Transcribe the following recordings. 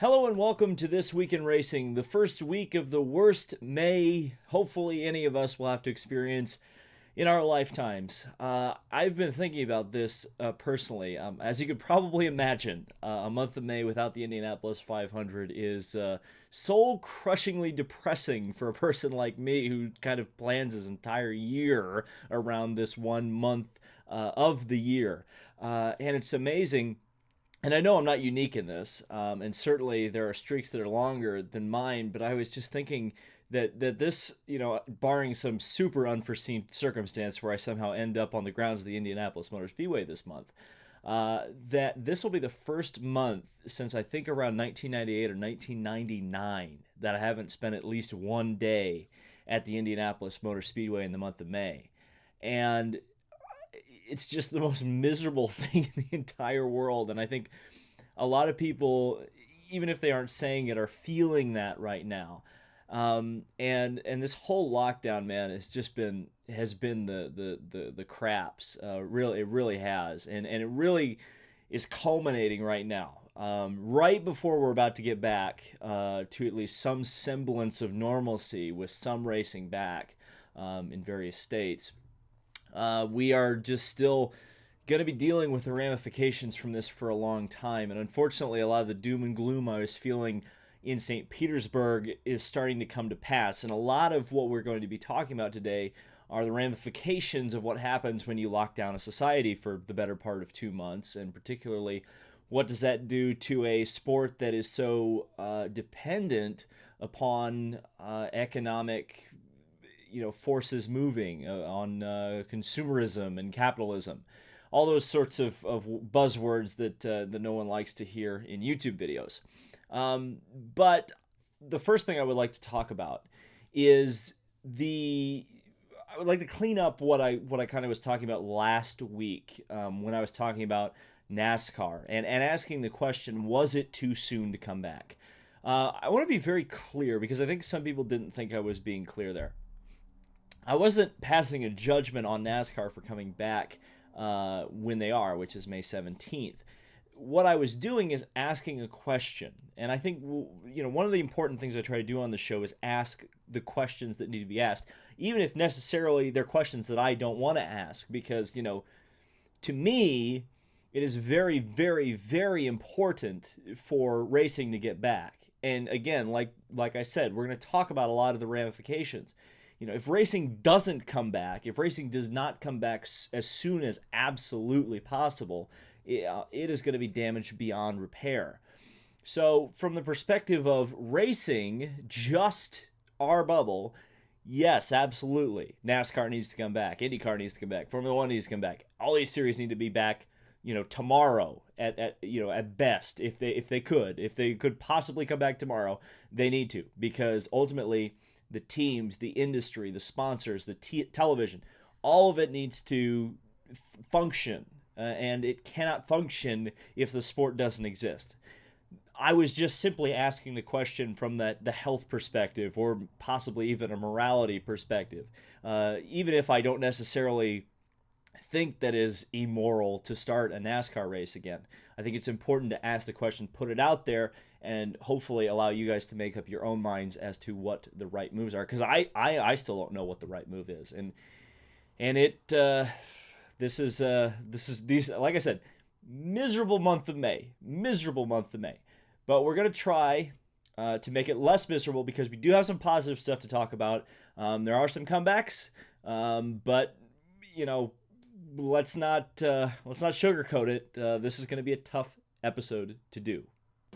Hello and welcome to This Week in Racing, the first week of the worst May hopefully any of us will have to experience in our lifetimes. I've been thinking about this personally. As you could probably imagine, a month of May without the Indianapolis 500 is soul-crushingly depressing for a person like me who kind of plans his entire year around this 1 month of the year. And it's amazing. And I know I'm not unique in this, and certainly there are streaks that are longer than mine, but I was just thinking that this, barring some super unforeseen circumstance where I somehow end up on the grounds of the Indianapolis Motor Speedway this month, that this will be the first month since I think around 1998 or 1999 that I haven't spent at least one day at the Indianapolis Motor Speedway in the month of May. And it's just the most miserable thing in the entire world. And I think a lot of people, even if they aren't saying it, are feeling that right now. And this whole lockdown, man, has been the craps. Really, it really has. And it really is culminating right now. Right before we're about to get back to at least some semblance of normalcy with some racing back in various states. We are just still going to be dealing with the ramifications from this for a long time. And unfortunately, a lot of the doom and gloom I was feeling in St. Petersburg is starting to come to pass. And a lot of what we're going to be talking about today are the ramifications of what happens when you lock down a society for the better part of 2 months. And particularly, what does that do to a sport that is so dependent upon economic forces moving on consumerism and capitalism, all those sorts of buzzwords that no one likes to hear in YouTube videos. But the first thing I would like to talk about is I would like to clean up what I kind of was talking about last week when I was talking about NASCAR and asking the question, was it too soon to come back? I want to be very clear because I think some people didn't think I was being clear there. I wasn't passing a judgment on NASCAR for coming back when they are, which is May 17th. What I was doing is asking a question. And I think, one of the important things I try to do on the show is ask the questions that need to be asked, even if necessarily they're questions that I don't want to ask. Because, to me, it is very, very, very important for racing to get back. And again, like I said, we're going to talk about a lot of the ramifications. If racing doesn't come back, if racing does not come back as soon as absolutely possible, it is going to be damaged beyond repair. So from the perspective of racing, just our bubble, yes, absolutely. NASCAR needs to come back. IndyCar needs to come back. Formula One needs to come back. All these series need to be back, tomorrow at best. If they could possibly come back tomorrow, they need to, because ultimately the teams, the industry, the sponsors, the television, all of it needs to function, and it cannot function if the sport doesn't exist. I was just simply asking the question from the health perspective, or possibly even a morality perspective, even if I don't necessarily think that is immoral to start a NASCAR race again. I think it's important to ask the question, put it out there, and hopefully allow you guys to make up your own minds as to what the right moves are. Because I still don't know what the right move is, and this is these, like I said, miserable month of May. But we're gonna try to make it less miserable because we do have some positive stuff to talk about. There are some comebacks, but let's not sugarcoat it. This is going to be a tough episode to do.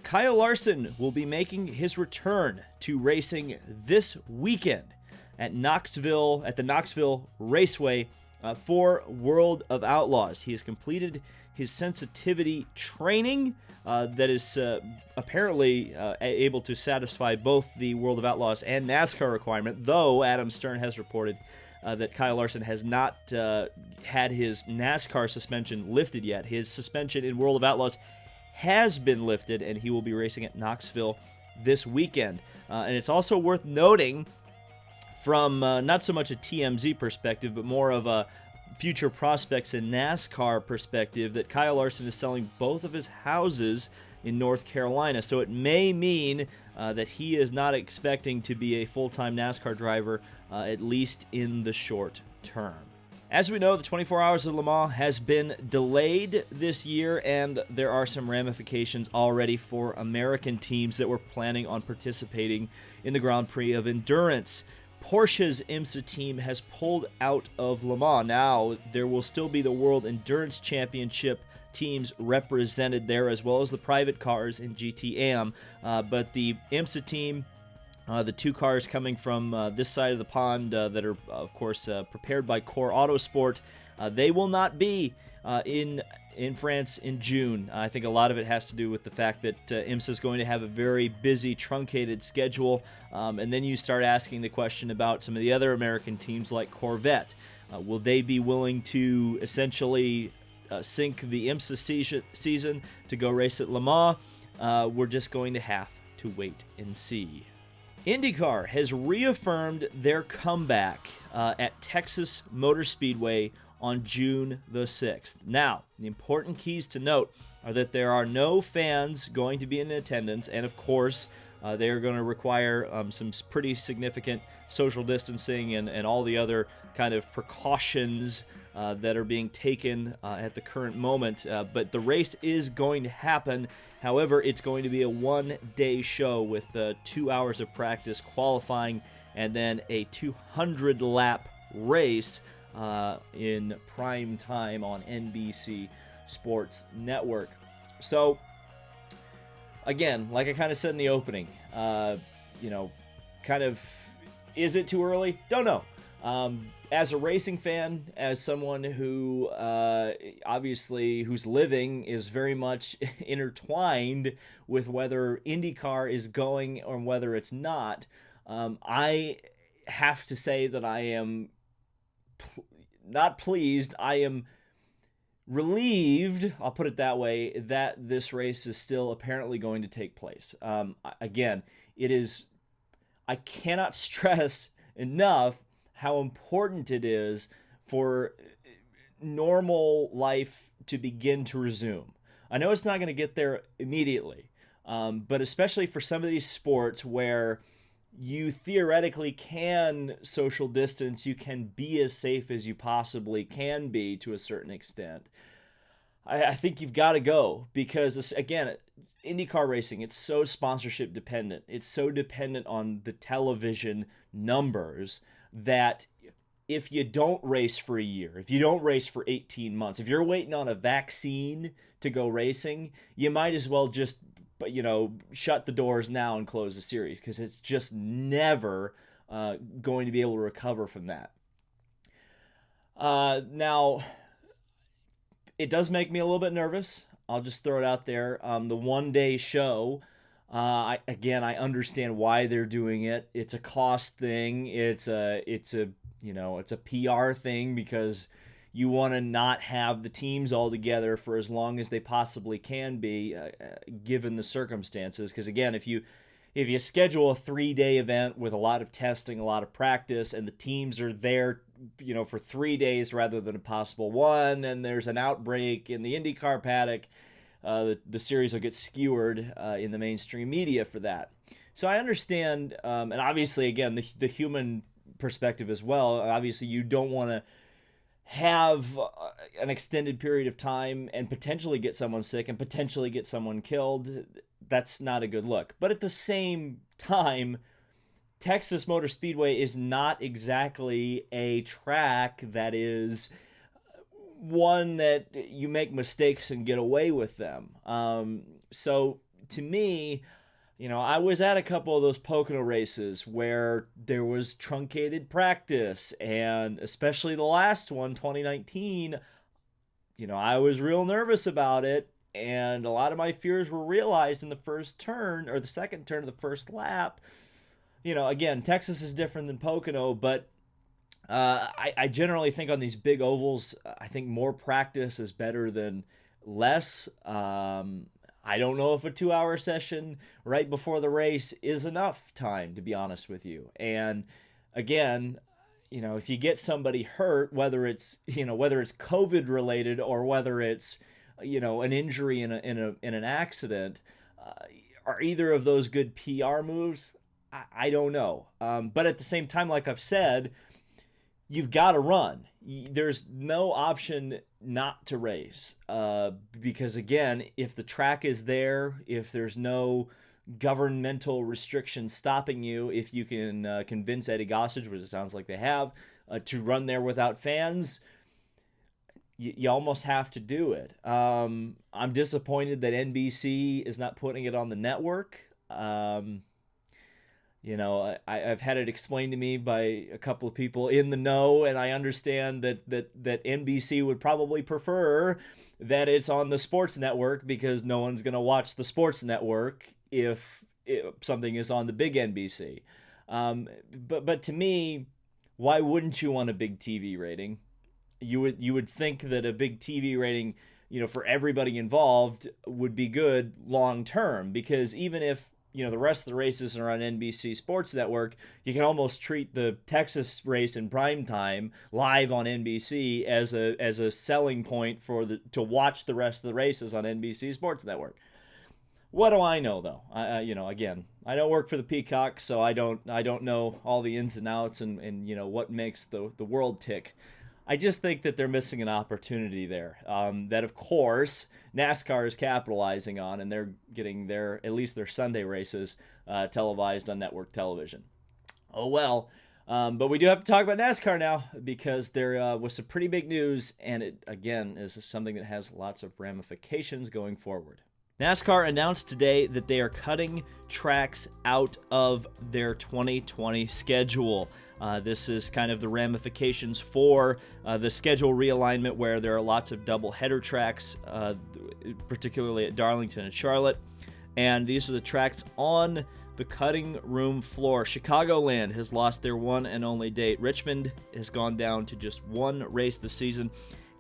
Kyle Larson will be making his return to racing this weekend at the Knoxville Raceway for World of Outlaws. He has completed his sensitivity training that is apparently able to satisfy both the World of Outlaws and NASCAR requirement, though Adam Stern has reported that Kyle Larson has not had his NASCAR suspension lifted yet. His suspension in World of Outlaws has been lifted, and he will be racing at Knoxville this weekend. And it's also worth noting from not so much a TMZ perspective, but more of a future prospects in NASCAR perspective, that Kyle Larson is selling both of his houses in North Carolina. So it may mean that he is not expecting to be a full-time NASCAR driver, at least in the short term. As we know, the 24 Hours of Le Mans has been delayed this year, and there are some ramifications already for American teams that were planning on participating in the Grand Prix of Endurance. Porsche's IMSA team has pulled out of Le Mans. Now, there will still be the World Endurance Championship teams represented there, as well as the private cars in GTM, but the IMSA team, the two cars coming from this side of the pond that are, of course, prepared by Core Autosport, they will not be in France in June. I think a lot of it has to do with the fact that IMSA is going to have a very busy, truncated schedule, and then you start asking the question about some of the other American teams like Corvette. Will they be willing to essentially sink the IMSA season to go race at Le Mans? We're just going to have to wait and see. IndyCar has reaffirmed their comeback at Texas Motor Speedway on June the 6th. Now, the important keys to note are that there are no fans going to be in attendance, and of course, they are going to require some pretty significant social distancing and all the other kind of precautions that are being taken at the current moment. But the race is going to happen. However, it's going to be a one-day show with 2 hours of practice, qualifying, and then a 200-lap race in prime time on NBC Sports Network. So, again, like I kind of said in the opening, kind of, is it too early? Don't know. As a racing fan, as someone who obviously whose living is very much intertwined with whether IndyCar is going or whether it's not, I have to say that I am not pleased. I am relieved, I'll put it that way, that this race is still apparently going to take place. Again, I cannot stress enough how important it is for normal life to begin to resume. I know it's not going to get there immediately, but especially for some of these sports where you theoretically can social distance, you can be as safe as you possibly can be to a certain extent, I think you've got to go, because, again, IndyCar racing, it's so sponsorship dependent. It's so dependent on the television numbers that if you don't race for a year, if you don't race for 18 months, if you're waiting on a vaccine to go racing, you might as well just, shut the doors now and close the series, because it's just never going to be able to recover from that. Now, it does make me a little bit nervous. I'll just throw it out there. The one-day show, I understand why they're doing it. It's a cost thing. It's a PR thing, because you want to not have the teams all together for as long as they possibly can be, given the circumstances. Because again, if you schedule a 3-day event with a lot of testing, a lot of practice, and the teams are there, for 3 days rather than a possible one, and there's an outbreak in the IndyCar paddock, the series will get skewered in the mainstream media for that. So I understand, and obviously, again, the human perspective as well. Obviously, you don't want to have an extended period of time and potentially get someone sick and potentially get someone killed. That's not a good look. But at the same time, Texas Motor Speedway is not exactly a track that is one that you make mistakes and get away with them. So to me, I was at a couple of those Pocono races where there was truncated practice, and especially the last one, 2019, I was real nervous about it, and a lot of my fears were realized in the first turn, or the second turn of the first lap. Again, Texas is different than Pocono, but I generally think on these big ovals, I think more practice is better than less. I don't know if a 2-hour session right before the race is enough time, to be honest with you. And again, if you get somebody hurt, whether it's COVID related or whether it's, an injury in an accident, Are either of those good PR moves? I don't know. But at the same time, like I've said, you've got to run. There's no option not to race. Because again, if the track is there, if there's no governmental restrictions stopping you, if you can convince Eddie Gossage, which it sounds like they have, to run there without fans, you almost have to do it. I'm disappointed that NBC is not putting it on the network. I've had it explained to me by a couple of people in the know, and I understand that NBC would probably prefer that it's on the sports network because no one's going to watch the sports network if something is on the big NBC. But to me, why wouldn't you want a big TV rating? You would think that a big TV rating, for everybody involved would be good long term, because even if the rest of the races are on NBC Sports Network, you can almost treat the Texas race in prime time live on NBC as a selling point to watch the rest of the races on NBC Sports Network. What do I know though? Again, I don't work for the Peacock, so I don't know all the ins and outs and what makes the world tick. I just think that they're missing an opportunity there. That of course NASCAR is capitalizing on, and they're getting at least their Sunday races televised on network television. Oh well. But we do have to talk about NASCAR now, because there was some pretty big news, and it again is something that has lots of ramifications going forward. NASCAR announced today that they are cutting tracks out of their 2020 schedule. This is kind of the ramifications for the schedule realignment, where there are lots of double-header tracks, particularly at Darlington and Charlotte. And these are the tracks on the cutting room floor. Chicagoland has lost their one and only date. Richmond has gone down to just one race this season.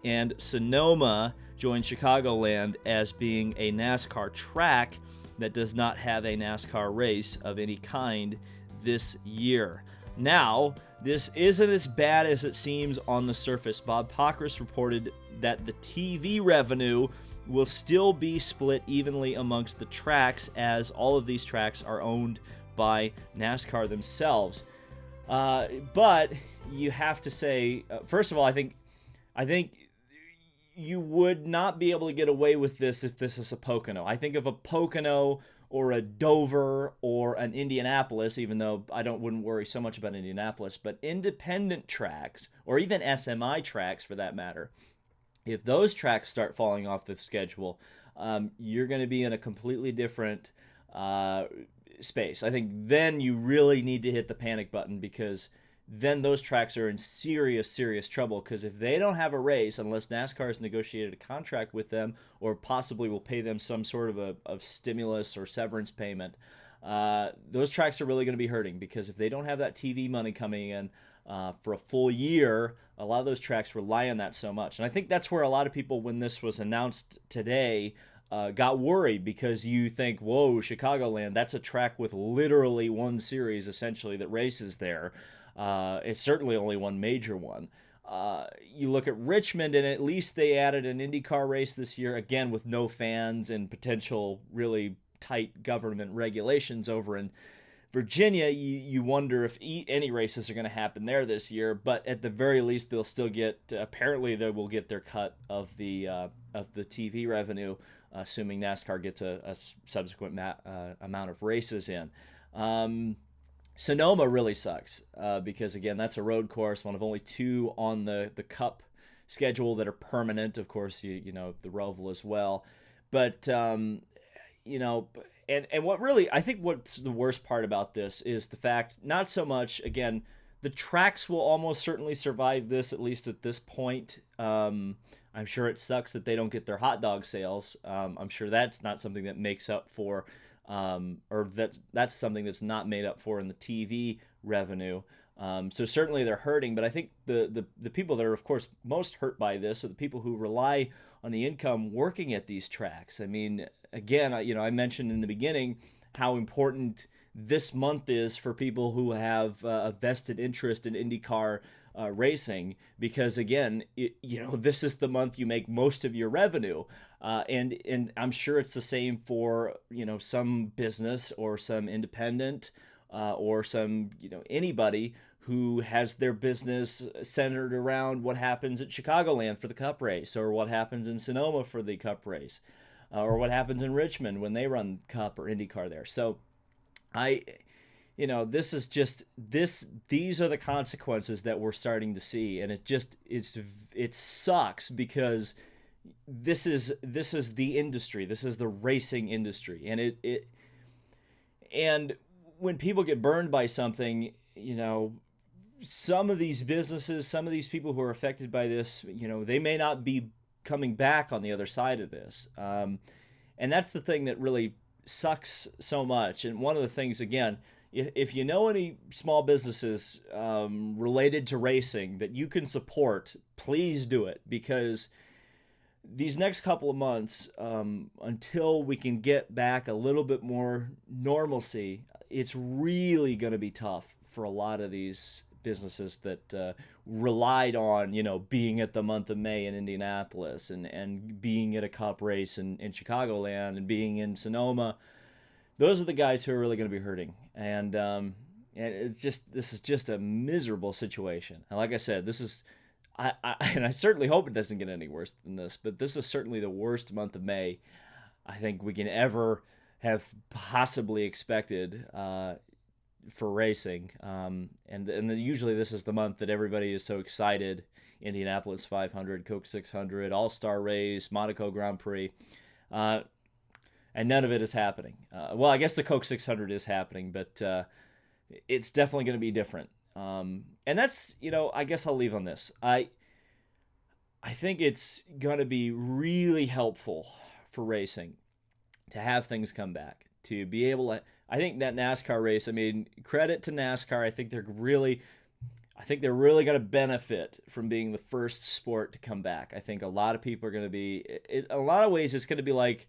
And Sonoma joined Chicagoland as being a NASCAR track that does not have a NASCAR race of any kind this year. Now, this isn't as bad as it seems on the surface. Bob Pockrass reported that the TV revenue will still be split evenly amongst the tracks, as all of these tracks are owned by NASCAR themselves. But you have to say, first of all, I think you would not be able to get away with this if this is a Pocono. I think of a Pocono or a Dover or an Indianapolis, even though I wouldn't worry so much about Indianapolis, but independent tracks, or even SMI tracks for that matter, if those tracks start falling off the schedule, you're going to be in a completely different space. I think then you really need to hit the panic button, because then those tracks are in serious, serious trouble, because if they don't have a race, unless NASCAR has negotiated a contract with them or possibly will pay them some sort of a stimulus or severance payment, those tracks are really going to be hurting, because if they don't have that TV money coming in for a full year, a lot of those tracks rely on that so much. And I think that's where a lot of people, when this was announced today, got worried, because you think, whoa, Chicagoland, that's a track with literally one series essentially that races there. It's certainly only one major one. You look at Richmond, and at least they added an IndyCar race this year, again with no fans and potential really tight government regulations over in Virginia. You wonder if any races are going to happen there this year, but at the very least they'll still get, apparently they will get their cut of the TV revenue, assuming NASCAR gets a subsequent amount of races in. Sonoma really sucks, because again, that's a road course, one of only two on the Cup schedule that are permanent. Of course, you know the Roval as well, but and what really, I think what's the worst part about this is the fact, not so much, again, the tracks will almost certainly survive this, at least at this point. I'm sure it sucks that they don't get their hot dog sales. I'm sure that's not something that makes up for, or that's something that's not made up for in the TV revenue. So certainly they're hurting, but I think the people that are, of course, most hurt by this are the people who rely on the income working at these tracks. I mean, again, I mentioned in the beginning how important this month is for people who have a vested interest in IndyCar racing, because again, this is the month you make most of your revenue, and I'm sure it's the same for some business or some independent, or some anybody who has their business centered around what happens at Chicagoland for the Cup race, or what happens in Sonoma for the Cup race, or what happens in Richmond when they run Cup or IndyCar there. So this is just these are the consequences that we're starting to see, and it sucks, because this is the industry, this is the racing industry, and when people get burned by something, some of these businesses, some of these people who are affected by this, they may not be coming back on the other side of this, and that's the thing that really sucks so much. And one of the things, again, if you know any small businesses related to racing that you can support, please do it, because these next couple of months, until we can get back a little bit more normalcy, it's really going to be tough for a lot of these businesses that relied on being at the month of May in Indianapolis, and being at a Cup race in Chicagoland, and being in Sonoma. Those are the guys who are really going to be hurting, and this is just a miserable situation. And like I said, and I certainly hope it doesn't get any worse than this, but this is certainly the worst month of May I think we can ever have possibly expected for racing. And usually this is the month that everybody is so excited. Indianapolis 500, Coke 600, All-Star Race, Monaco Grand Prix. And none of it is happening. Well, I guess the Coke 600 is happening, but it's definitely going to be different. And that's, I guess I'll leave on this. I think it's going to be really helpful for racing to have things come back, to be able to. I think that NASCAR race, credit to NASCAR. I think they're really going to benefit from being the first sport to come back. I think a lot of people are going to be, in a lot of ways, it's going to be like,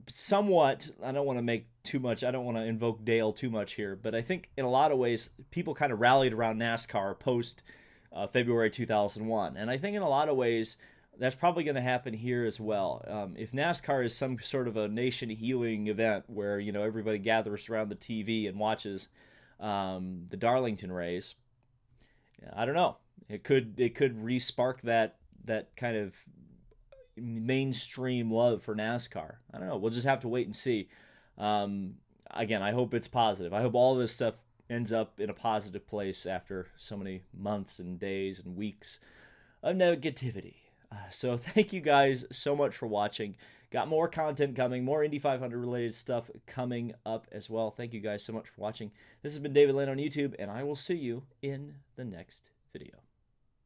somewhat, I don't want to invoke Dale too much here, but I think in a lot of ways, people kind of rallied around NASCAR post February 2001. And I think in a lot of ways, that's probably going to happen here as well. If NASCAR is some sort of a nation healing event where, everybody gathers around the TV and watches the Darlington race, I don't know. It could re-spark that kind of mainstream love for NASCAR. I don't know. We'll just have to wait and see. Again, I hope it's positive. I hope all this stuff ends up in a positive place after so many months and days and weeks of negativity. So thank you guys so much for watching. Got more content coming, more Indy 500 related stuff coming up as well. Thank you guys so much for watching. This has been David Lane on YouTube, and I will see you in the next